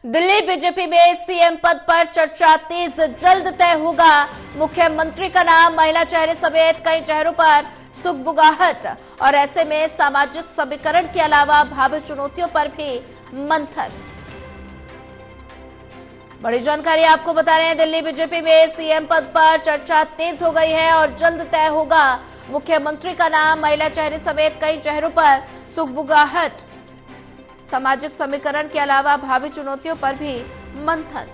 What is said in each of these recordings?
Delhi BJP में CM पद पर चर्चा तेज, जल्द तय होगा मुख्यमंत्री का नाम। महिला चेहरे समेत कई चेहरों पर सुगबुगाहट और ऐसे में सामाजिक समीकरण के अलावा भावी चुनौतियों पर भी मंथन। बड़ी जानकारी आपको बता रहे हैं, दिल्ली बीजेपी में सीएम पद पर चर्चा तेज हो गई है और जल्द तय होगा मुख्यमंत्री का नाम। महिला चेहरे समेत कई चेहरों पर सुगबुगाहट, सामाजिक समीकरण के अलावा भावी चुनौतियों पर भी मंथन।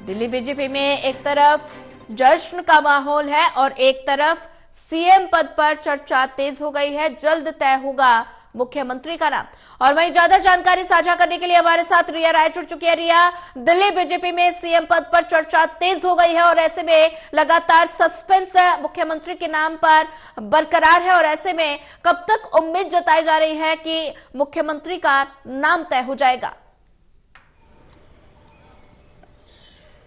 दिल्ली बीजेपी में एक तरफ जश्न का माहौल है और एक तरफ सीएम पद पर चर्चा तेज हो गई है, जल्द तय होगा मुख्यमंत्री का नाम। और वहीं ज्यादा जानकारी साझा करने के लिए हमारे साथ रिया राय जुड़ चुकी है। रिया, दिल्ली बीजेपी में सीएम पद पर चर्चा तेज हो गई है और ऐसे में लगातार सस्पेंस मुख्यमंत्री के नाम पर बरकरार है और ऐसे में कब तक उम्मीद जताई जा रही है कि मुख्यमंत्री का नाम तय हो जाएगा?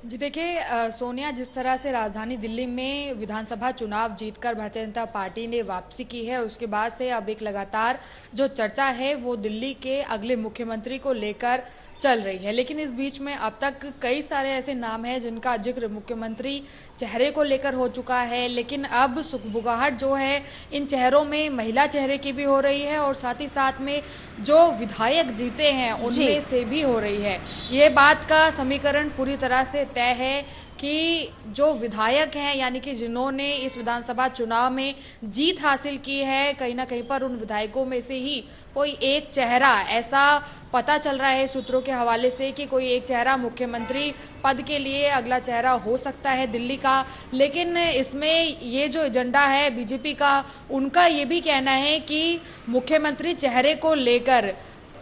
जी देखिए सोनिया, जिस तरह से राजधानी दिल्ली में विधानसभा चुनाव जीतकर भारतीय जनता पार्टी ने वापसी की है, उसके बाद से अब एक लगातार जो चर्चा है वो दिल्ली के अगले मुख्यमंत्री को लेकर चल रही है। लेकिन इस बीच में अब तक कई सारे ऐसे नाम हैं जिनका जिक्र मुख्यमंत्री चेहरे को लेकर हो चुका है, लेकिन अब सुगबुगाहट जो है इन चेहरों में महिला चेहरे की भी हो रही है और साथ ही साथ में जो विधायक जीते हैं उनमें से भी हो रही है। ये बात का समीकरण पूरी तरह से तय है कि जो विधायक हैं, यानी कि जिन्होंने इस विधानसभा चुनाव में जीत हासिल की है, कहीं ना कहीं पर उन विधायकों में से ही कोई एक चेहरा, ऐसा पता चल रहा है सूत्रों के हवाले से कि कोई एक चेहरा मुख्यमंत्री पद के लिए अगला चेहरा हो सकता है दिल्ली का। लेकिन इसमें ये जो एजेंडा है बीजेपी का, उनका ये भी कहना है कि मुख्यमंत्री चेहरे को लेकर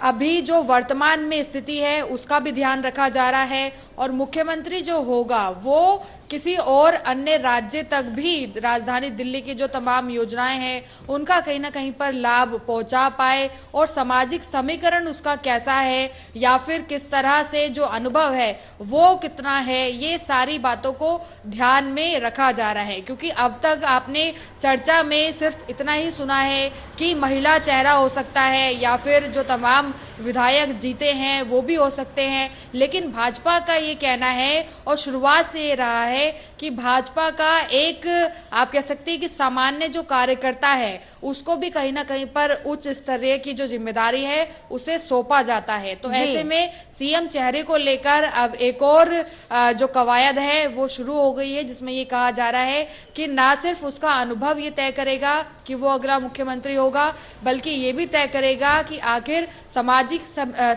अभी जो वर्तमान में स्थिति है उसका भी ध्यान रखा जा रहा है और मुख्यमंत्री जो होगा वो किसी और अन्य राज्य तक भी राजधानी दिल्ली की जो तमाम योजनाएं हैं उनका कहीं ना कहीं पर लाभ पहुंचा पाए और सामाजिक समीकरण उसका कैसा है या फिर किस तरह से जो अनुभव है वो कितना है, ये सारी बातों को ध्यान में रखा जा रहा है। क्योंकि अब तक आपने चर्चा में सिर्फ इतना ही सुना है कि महिला चेहरा हो सकता है या फिर जो तमाम विधायक जीते हैं वो भी हो सकते हैं, लेकिन भाजपा का ये कहना है और शुरुआत से ये रहा है कि भाजपा का एक, आप कह सकते हैं कि सामान्य जो कार्यकर्ता है उसको भी कहीं ना कहीं पर उच्च स्तरीय की जो जिम्मेदारी है उसे सौंपा जाता है। तो ऐसे में सीएम चेहरे को लेकर अब एक और जो कवायद है वो शुरू हो गई है, जिसमें ये कहा जा रहा है कि ना सिर्फ उसका अनुभव ये तय करेगा कि वो अगला मुख्यमंत्री होगा, बल्कि ये भी तय करेगा कि आखिर सामाजिक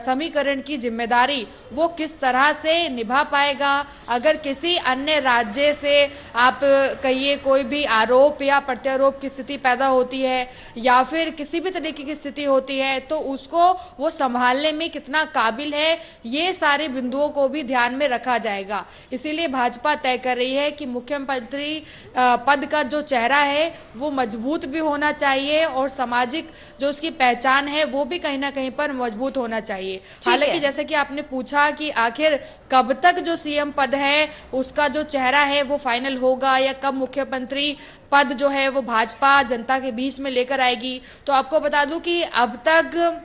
समीकरण की जिम्मेदारी वो किस तरह से निभा पाएगा। अगर किसी अन्य राज्य से आप कहिए कोई भी आरोप या प्रत्यारोप की स्थिति पैदा होती है या फिर किसी भी तरीके की स्थिति होती है तो उसको वो संभालने में कितना काबिल है, ये सारे बिंदुओं को भी ध्यान में रखा जाएगा। इसीलिए भाजपा तय कर रही है कि मुख्यमंत्री पद का जो चेहरा है वो मजबूत भी होना चाहिए और सामाजिक जो उसकी पहचान है वो भी कहीं ना कहीं पर मजबूत होना चाहिए। हालांकि जैसे कि आपने पूछा कि आखिर कब तक जो सीएम पद है उसका जो चेहरा है वो फाइनल होगा या कब मुख्यमंत्री पद जो है वो भाजपा जनता के बीच में लेकर आएगी, तो आपको बता दूं कि अब तक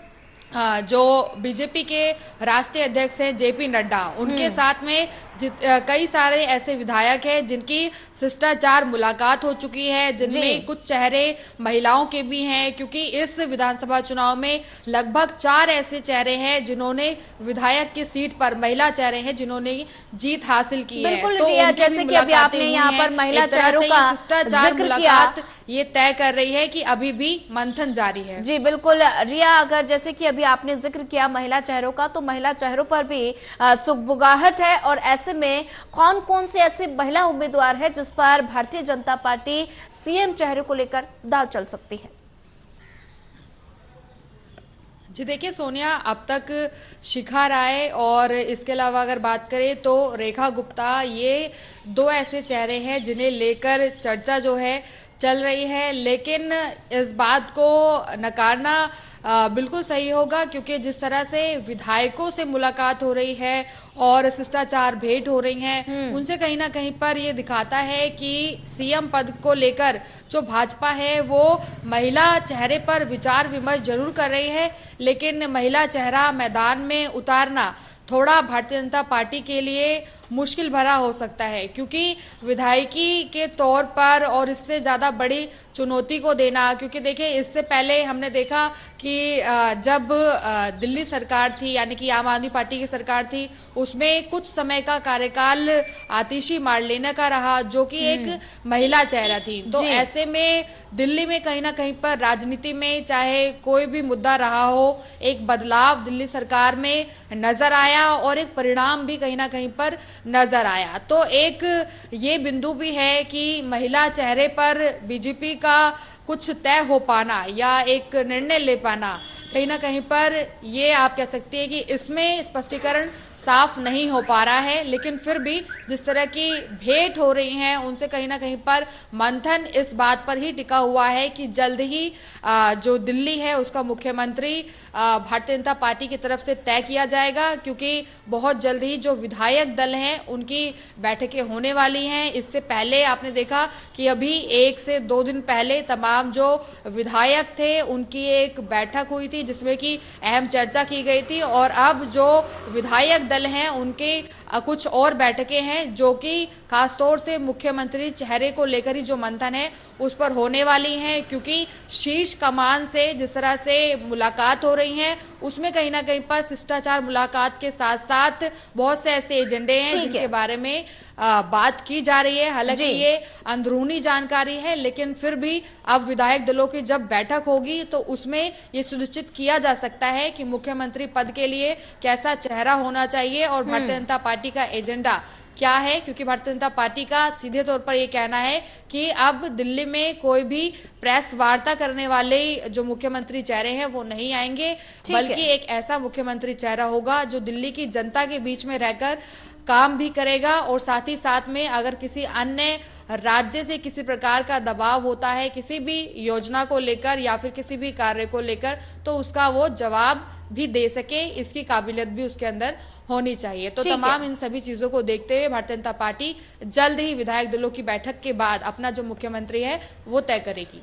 जो बीजेपी के राष्ट्रीय अध्यक्ष हैं जेपी नड्डा, उनके साथ में कई सारे ऐसे विधायक हैं जिनकी शिष्टाचार मुलाकात हो चुकी है, जिनमें कुछ चेहरे महिलाओं के भी हैं, क्योंकि इस विधानसभा चुनाव में लगभग 4 ऐसे चेहरे हैं जिन्होंने विधायक की सीट पर, महिला चेहरे हैं जिन्होंने जीत हासिल की है। तो रिया, जैसे कि अभी आपने यहाँ पर महिला चेहरों का शिष्टाचार मुलाकात ये तय कर रही है कि अभी भी मंथन जारी है। जी बिल्कुल रिया, अगर जैसे कि अभी आपने जिक्र किया महिला चेहरों का, तो महिला चेहरों पर भी सुगबुगाहट है और ऐसे में कौन कौन से ऐसे महिला उम्मीदवार है जिस पर भारतीय जनता पार्टी सीएम चेहरे को लेकर दांव चल सकती है? जी देखिए सोनिया, अब तक शिखा राय और इसके अलावा अगर बात करें तो रेखा गुप्ता, ये 2 ऐसे चेहरे हैं जिन्हें लेकर चर्चा जो है चल रही है, लेकिन इस बात को नकारना बिल्कुल सही होगा, क्योंकि जिस तरह से विधायकों से मुलाकात हो रही है और शिष्टाचार भेंट हो रही है, उनसे कहीं ना कहीं पर ये दिखाता है कि सीएम पद को लेकर जो भाजपा है वो महिला चेहरे पर विचार विमर्श जरूर कर रही है, लेकिन महिला चेहरा मैदान में उतारना थोड़ा भारतीय जनता पार्टी के लिए मुश्किल भरा हो सकता है, क्योंकि विधायकी के तौर पर और इससे ज्यादा बड़ी चुनौती को देना, क्योंकि देखिए इससे पहले हमने देखा कि जब दिल्ली सरकार थी, यानी कि आम आदमी पार्टी की सरकार थी, उसमें कुछ समय का कार्यकाल आतिशी मार्लेना का रहा, जो कि एक महिला चेहरा थी। तो ऐसे में दिल्ली में कहीं ना कहीं पर राजनीति में चाहे कोई भी मुद्दा रहा हो, एक बदलाव दिल्ली सरकार में नजर आया और एक परिणाम भी कहीं ना कहीं पर नजर आया। तो एक ये बिंदु भी है कि महिला चेहरे पर बीजेपी का कुछ तय हो पाना या एक निर्णय ले पाना, कहीं ना कहीं पर ये आप कह सकती है कि इसमें स्पष्टीकरण साफ नहीं हो पा रहा है। लेकिन फिर भी जिस तरह की भेंट हो रही हैं, उनसे कहीं ना कहीं पर मंथन इस बात पर ही टिका हुआ है कि जल्द ही जो दिल्ली है उसका मुख्यमंत्री भारतीय जनता पार्टी की तरफ से तय किया जाएगा, क्योंकि बहुत जल्द ही जो विधायक दल हैं उनकी बैठकें होने वाली हैं। इससे पहले आपने देखा कि अभी 1 से 2 दिन पहले तमाम जो विधायक थे उनकी एक बैठक हुई थी, जिसमें कि अहम चर्चा की गई थी, और अब जो विधायक दल हैं उनके कुछ और बैठकें हैं, जो कि खासतौर से मुख्यमंत्री चेहरे को लेकर ही जो मंथन है उस पर होने वाली हैं, क्योंकि शीर्ष कमान से जिस तरह से मुलाकात हो रही है उसमें कहीं ना कहीं पर शिष्टाचार मुलाकात के साथ साथ बहुत से ऐसे एजेंडे हैं जिनके बारे में बात की जा रही है। हालांकि ये अंदरूनी जानकारी है, लेकिन फिर भी अब विधायक दलों की जब बैठक होगी तो उसमें ये सुनिश्चित किया जा सकता है कि मुख्यमंत्री पद के लिए कैसा चेहरा होना चाहिए और भारतीय जनता पार्टी का एजेंडा क्या है, क्योंकि भारतीय जनता पार्टी का सीधे तौर पर यह कहना है कि अब दिल्ली में कोई भी प्रेस वार्ता करने वाले जो मुख्यमंत्री चेहरे हैं वो नहीं आएंगे, बल्कि एक ऐसा मुख्यमंत्री चेहरा होगा जो दिल्ली की जनता के बीच में रहकर काम भी करेगा, और साथ ही साथ में अगर किसी अन्य राज्य से किसी प्रकार का दबाव होता है किसी भी योजना को लेकर या फिर किसी भी कार्य को लेकर, तो उसका वो जवाब भी दे सके, इसकी काबिलियत भी उसके अंदर होनी चाहिए। तो तमाम इन सभी चीजों को देखते हुए भारतीय जनता पार्टी जल्द ही विधायक दलों की बैठक के बाद अपना जो मुख्यमंत्री है वो तय करेगी।